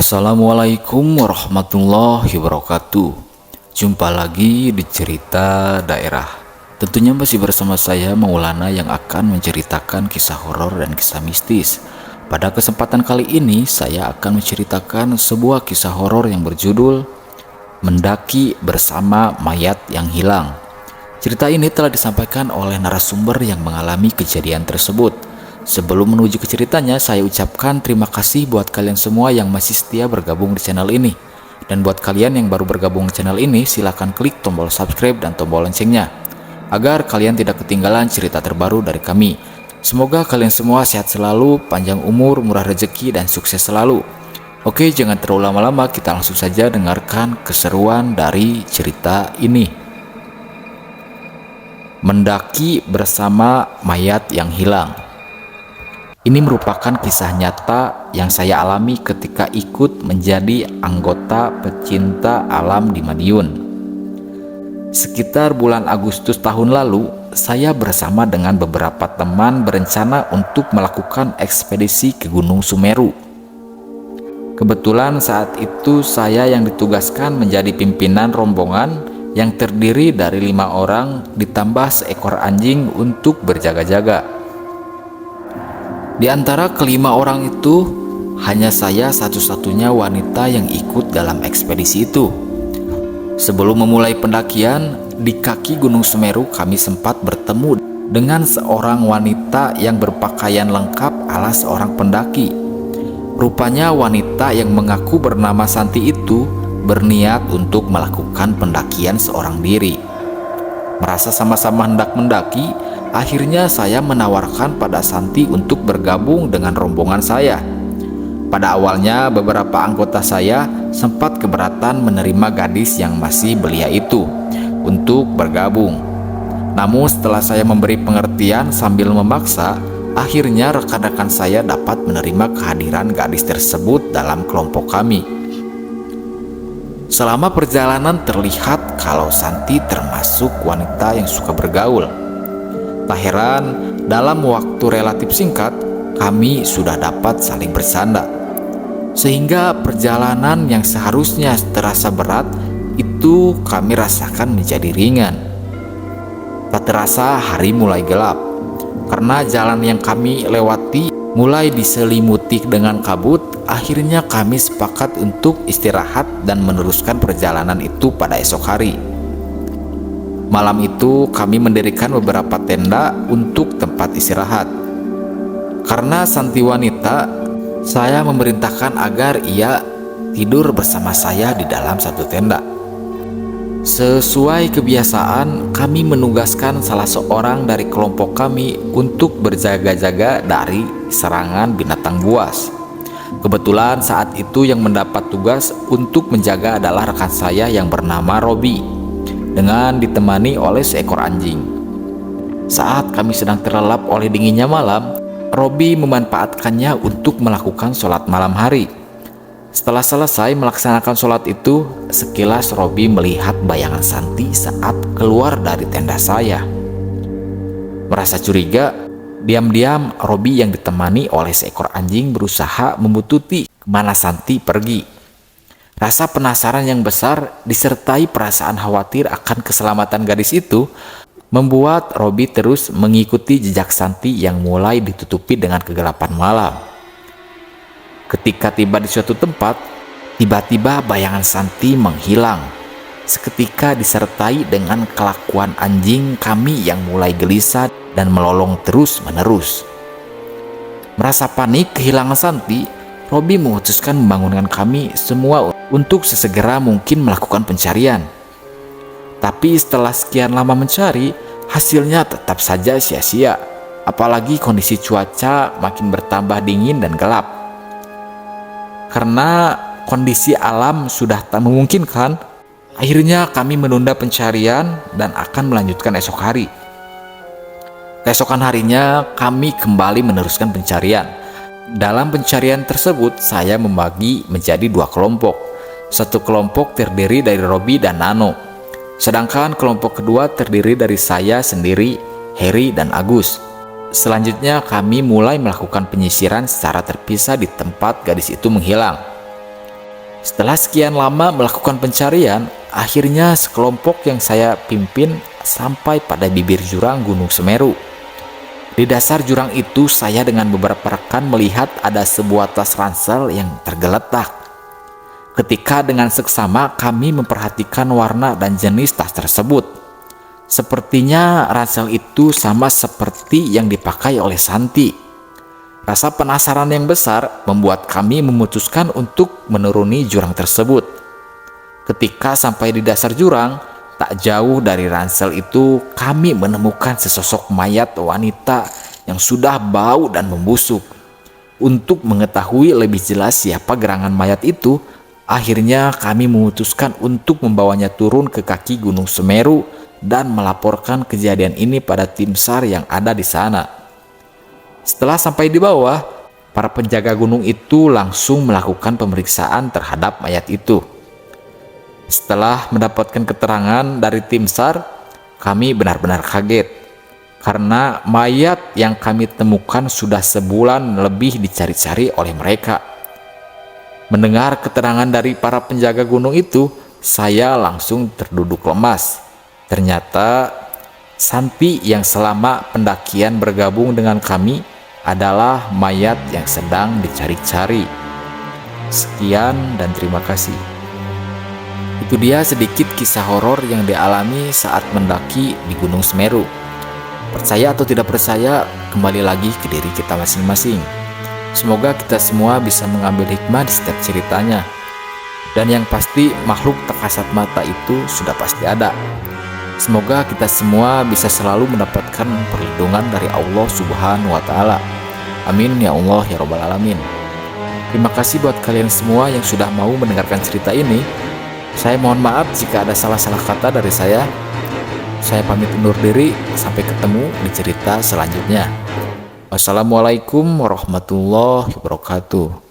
Assalamualaikum warahmatullahi wabarakatuh. Jumpa lagi di cerita daerah. Tentunya masih bersama saya Maulana yang akan menceritakan kisah horor dan kisah mistis. Pada kesempatan kali ini saya akan menceritakan sebuah kisah horor yang berjudul Mendaki Bersama Mayat yang Hilang. Cerita ini telah disampaikan oleh narasumber yang mengalami kejadian tersebut. Sebelum menuju ke ceritanya, saya ucapkan terima kasih buat kalian semua yang masih setia bergabung di channel ini. Dan buat kalian yang baru bergabung di channel ini, silahkan klik tombol subscribe dan tombol loncengnya, agar kalian tidak ketinggalan cerita terbaru dari kami. Semoga kalian semua sehat selalu, panjang umur, murah rezeki, dan sukses selalu. Oke, jangan terlalu lama-lama, kita langsung saja dengarkan keseruan dari cerita ini. Mendaki Bersama Mayat yang Hilang. Ini merupakan kisah nyata yang saya alami ketika ikut menjadi anggota pecinta alam di Madiun. Sekitar bulan Agustus tahun lalu, saya bersama dengan beberapa teman berencana untuk melakukan ekspedisi ke Gunung Sumeru. Kebetulan saat itu saya yang ditugaskan menjadi pimpinan rombongan yang terdiri dari 5 orang ditambah seekor anjing untuk berjaga-jaga. Di antara kelima orang itu, hanya saya satu-satunya wanita yang ikut dalam ekspedisi itu. Sebelum memulai pendakian, di kaki Gunung Semeru kami sempat bertemu dengan seorang wanita yang berpakaian lengkap ala seorang pendaki. Rupanya wanita yang mengaku bernama Santi itu berniat untuk melakukan pendakian seorang diri. Merasa sama-sama hendak mendaki, akhirnya saya menawarkan pada Santi untuk bergabung dengan rombongan saya. Pada awalnya beberapa anggota saya sempat keberatan menerima gadis yang masih belia itu untuk bergabung. Namun setelah saya memberi pengertian sambil memaksa, akhirnya rekan-rekan saya dapat menerima kehadiran gadis tersebut dalam kelompok kami. Selama perjalanan terlihat kalau Santi termasuk wanita yang suka bergaul. Tak heran, dalam waktu relatif singkat, kami sudah dapat saling bersanda. Sehingga perjalanan yang seharusnya terasa berat, itu kami rasakan menjadi ringan. Tak terasa hari mulai gelap, karena jalan yang kami lewati mulai diselimuti dengan kabut. Akhirnya kami sepakat untuk istirahat dan meneruskan perjalanan itu pada esok hari. Malam itu kami mendirikan beberapa tenda untuk tempat istirahat. Karena Santi wanita, saya memerintahkan agar ia tidur bersama saya di dalam satu tenda. Sesuai kebiasaan, kami menugaskan salah seorang dari kelompok kami untuk berjaga-jaga dari serangan binatang buas. Kebetulan saat itu yang mendapat tugas untuk menjaga adalah rekan saya yang bernama Robi, dengan ditemani oleh seekor anjing. Saat kami sedang terlelap oleh dinginnya malam, Robi memanfaatkannya untuk melakukan sholat malam hari. Setelah selesai melaksanakan sholat itu, sekilas Robi melihat bayangan Santi saat keluar dari tenda saya. Merasa curiga, diam-diam Robi yang ditemani oleh seekor anjing berusaha membututi kemana Santi pergi. Rasa penasaran yang besar disertai perasaan khawatir akan keselamatan gadis itu membuat Robi terus mengikuti jejak Santi yang mulai ditutupi dengan kegelapan malam. Ketika tiba di suatu tempat, tiba-tiba bayangan Santi menghilang. Seketika disertai dengan kelakuan anjing kami yang mulai gelisah dan melolong terus-menerus. Merasa panik kehilangan Santi, Robi memutuskan membangunkan kami semua untuk sesegera mungkin melakukan pencarian. Tapi setelah sekian lama mencari, hasilnya tetap saja sia-sia. Apalagi kondisi cuaca makin bertambah dingin dan gelap. Karena kondisi alam sudah tak memungkinkan, akhirnya kami menunda pencarian dan akan melanjutkan esok hari. Keesokan harinya kami kembali meneruskan pencarian. Dalam pencarian tersebut, saya membagi menjadi 2 kelompok. Satu kelompok terdiri dari Robi dan Nano. Sedangkan kelompok kedua terdiri dari saya sendiri, Heri, dan Agus. Selanjutnya kami mulai melakukan penyisiran secara terpisah di tempat gadis itu menghilang. Setelah sekian lama melakukan pencarian, akhirnya sekelompok yang saya pimpin sampai pada bibir jurang Gunung Semeru. Di dasar jurang itu saya dengan beberapa rekan melihat ada sebuah tas ransel yang tergeletak. Ketika dengan seksama kami memperhatikan warna dan jenis tas tersebut. Sepertinya ransel itu sama seperti yang dipakai oleh Santi. Rasa penasaran yang besar membuat kami memutuskan untuk menuruni jurang tersebut. Ketika sampai di dasar jurang, tak jauh dari ransel itu kami menemukan sesosok mayat wanita yang sudah bau dan membusuk. Untuk mengetahui lebih jelas siapa gerangan mayat itu, akhirnya kami memutuskan untuk membawanya turun ke kaki Gunung Semeru dan melaporkan kejadian ini pada tim SAR yang ada di sana. Setelah sampai di bawah, para penjaga gunung itu langsung melakukan pemeriksaan terhadap mayat itu. Setelah mendapatkan keterangan dari tim SAR, kami benar-benar kaget karena mayat yang kami temukan sudah sebulan lebih dicari-cari oleh mereka. Mendengar keterangan dari para penjaga gunung itu, saya langsung terduduk lemas. Ternyata Santi yang selama pendakian bergabung dengan kami adalah mayat yang sedang dicari-cari. Sekian dan terima kasih. Itu dia sedikit kisah horor yang dialami saat mendaki di Gunung Semeru. Percaya atau tidak percaya, kembali lagi ke diri kita masing-masing. Semoga kita semua bisa mengambil hikmah di setiap ceritanya. Dan yang pasti, makhluk tak kasat mata itu sudah pasti ada. Semoga kita semua bisa selalu mendapatkan perlindungan dari Allah Subhanahu wa Ta'ala. Amin ya Allah ya Rabbal Alamin. Terima kasih buat kalian semua yang sudah mau mendengarkan cerita ini. Saya mohon maaf jika ada salah-salah kata dari saya. Saya pamit undur diri, sampai ketemu di cerita selanjutnya. Wassalamualaikum warahmatullahi wabarakatuh.